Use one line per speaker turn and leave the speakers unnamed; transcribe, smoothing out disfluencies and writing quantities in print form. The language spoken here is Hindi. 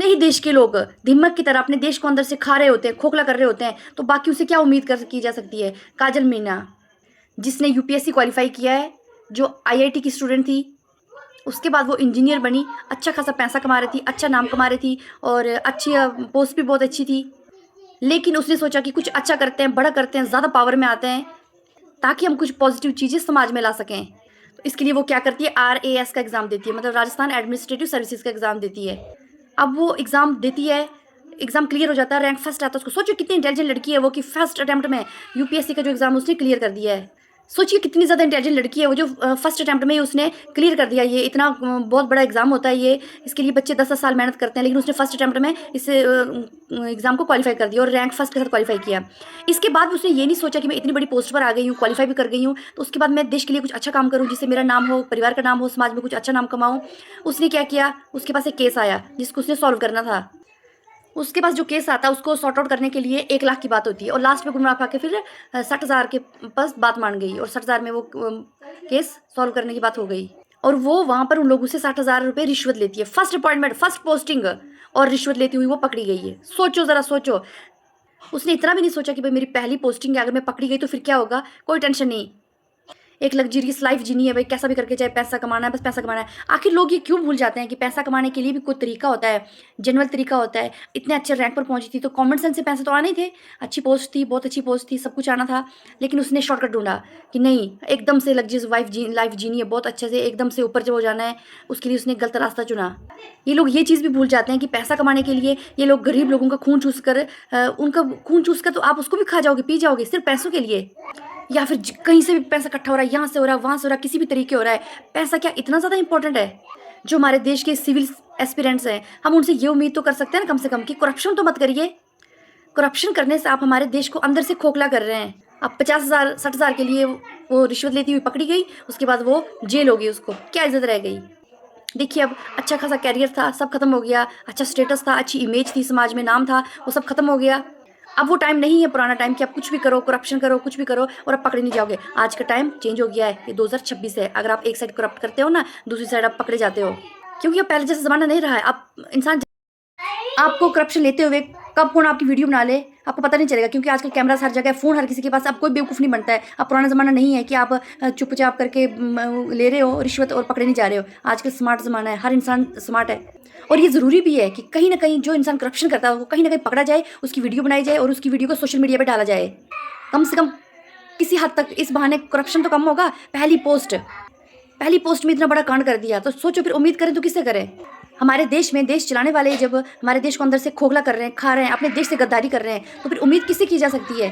ही देश के लोग दीमक की तरह अपने देश को अंदर से खा रहे होते हैं, खोखला कर रहे होते हैं, तो बाकी उसे क्या उम्मीद कर की जा सकती है। काजल मीना जिसने यूपीएससी क्वालिफाई किया है, जो आईआईटी की स्टूडेंट थी, उसके बाद वो इंजीनियर बनी, अच्छा खासा पैसा कमा रही थी, अच्छा नाम कमा रही थी और अच्छी पोस्ट भी बहुत अच्छी थी। लेकिन उसने सोचा कि कुछ अच्छा करते हैं, बड़ा करते हैं, ज़्यादा पावर में आते हैं, ताकि हम कुछ पॉजिटिव चीज़ें समाज में ला सकें। तो इसके लिए वो क्या करती है, RAS का एग्ज़ाम देती है, मतलब राजस्थान एडमिनिस्ट्रेटिव सर्विसेज का एग्ज़ाम देती है। अब वो एग्ज़ाम देती है, एग्ज़ाम क्लियर हो जाता है, रैंक फर्स्ट आता है उसको। सोचो कितनी इंटेलिजेंट लड़की है वो, कि फर्स्ट अटैम्प्ट में यूपीएससी का जो एग्ज़ाम उसने क्लियर कर दिया है। सोचिए कितनी ज़्यादा इंटेलिजेंट लड़की है वो, जो फर्स्ट अटैम्प्ट में ही उसने क्लियर कर दिया। ये इतना बहुत बड़ा एग्ज़ाम होता है ये, इसके लिए बच्चे 10-10 साल मेहनत करते हैं, लेकिन उसने फर्स्ट अटैम्प्ट में इस एग्ज़ाम को क्वालिफाई कर दिया और रैंक फर्स्ट के साथ क्वालिफाई किया। इसके बाद उसने ये नहीं सोचा कि मैं इतनी बड़ी पोस्ट पर आ गई हूँ, क्वालिफाई भी कर गई हूँ, तो उसके बाद मैं देश के लिए कुछ अच्छा काम करूँ, जिससे मेरा नाम हो, परिवार का नाम हो, समाज में कुछ अच्छा नाम कमाऊँ। उसने क्या किया, उसके पास एक केस आया जिसको उसने सॉल्व करना था। उसके पास जो केस आता है उसको सॉर्ट आउट करने के लिए 1 लाख की बात होती है, और लास्ट में गुमराह पाके फिर 60,000 के पास बात मान गई, और 60,000 में वो केस सॉल्व करने की बात हो गई। और वो वहाँ पर उन लोगों से 60,000 रुपये रिश्वत लेती है, फर्स्ट अपॉइंटमेंट, फर्स्ट पोस्टिंग, और रिश्वत लेती हुई वो पकड़ी गई है। सोचो ज़रा, सोचो। उसने इतना भी नहीं सोचा कि भाई मेरी पहली पोस्टिंग है, अगर मैं पकड़ी गई तो फिर क्या होगा, कोई टेंशन नहीं, एक लग्जरियस लाइफ जीनी है भाई, कैसा भी करके चाहे पैसा कमाना है, बस पैसा कमाना है। आखिर लोग ये क्यों भूल जाते हैं कि पैसा कमाने के लिए भी कोई तरीका होता है, जेन्युइन तरीका होता है। इतने अच्छे रैंक पर पहुंची थी तो कॉमन सेंस से पैसे तो आने ही थे, अच्छी पोस्ट थी, बहुत अच्छी पोस्ट थी, सब कुछ आना था, लेकिन उसने शॉर्टकट ढूंढा कि नहीं, एकदम से लग्जरियस लाइफ जीनी है, बहुत अच्छे से एकदम से ऊपर जब हो जाना है, उसके लिए उसने गलत रास्ता चुना। ये लोग ये चीज़ भी भूल जाते हैं कि पैसा कमाने के लिए ये लोग गरीब लोगों का खून चूस कर, उनका खून चूस कर तो आप उसको भी खा जाओगे, पी जाओगे, सिर्फ पैसों के लिए। या फिर कहीं से भी पैसा इकट्ठा हो रहा है, यहाँ से हो रहा है, वहाँ से हो रहा है, किसी भी तरीके हो रहा है। पैसा क्या इतना ज़्यादा इंपॉर्टेंट है? जो हमारे देश के सिविल एस्पिरेंट्स हैं, हम उनसे ये उम्मीद तो कर सकते हैं ना कम से कम, कि करप्शन तो मत करिए। करप्शन करने से आप हमारे देश को अंदर से खोखला कर रहे हैं। अब 50,000 60,000 के लिए वो रिश्वत लेती हुई पकड़ी गई, उसके बाद वो जेल हो गई, उसको क्या इज्जत रह गई। देखिए अब अच्छा खासा कैरियर था, सब खत्म हो गया, अच्छा स्टेटस था, अच्छी इमेज थी, समाज में नाम था, वो सब खत्म हो गया। अब वो टाइम नहीं है पुराना टाइम कि आप कुछ भी करो, करप्शन करो, कुछ भी करो और आप पकड़े नहीं जाओगे। आज का टाइम चेंज हो गया है, ये 2026 है। अगर आप एक साइड करप्ट करते हो ना, दूसरी साइड आप पकड़े जाते हो, क्योंकि अब पहले जैसा ज़माना नहीं रहा है। अब इंसान आपको करप्शन लेते हुए कब कौन आपकी वीडियो बना ले आपको पता नहीं चलेगा, क्योंकि आजकल कैमरा हर जगह है, फ़ोन हर किसी के पास। अब कोई बेवकूफ़ नहीं बनता है। अब पुराना ज़माना नहीं है कि आप चुपचाप करके ले रहे हो रिश्वत और पकड़े नहीं जा रहे हो। आजकल स्मार्ट ज़माना है, हर इंसान स्मार्ट है, और ये ज़रूरी भी है कि कहीं ना कहीं जो इंसान करप्शन करता है वो कहीं ना कहीं पकड़ा जाए, उसकी वीडियो बनाई जाए और उसकी वीडियो को सोशल मीडिया पर डाला जाए। कम से कम किसी हद तक इस बहाने करप्शन तो कम होगा। पहली पोस्ट में इतना बड़ा कांड कर दिया, तो सोचो फिर उम्मीद करें तो किससे करें। हमारे देश में देश चलाने वाले जब हमारे देश को अंदर से खोखला कर रहे हैं, खा रहे हैं, अपने देश से गद्दारी कर रहे हैं, तो फिर उम्मीद किससे की जा सकती है।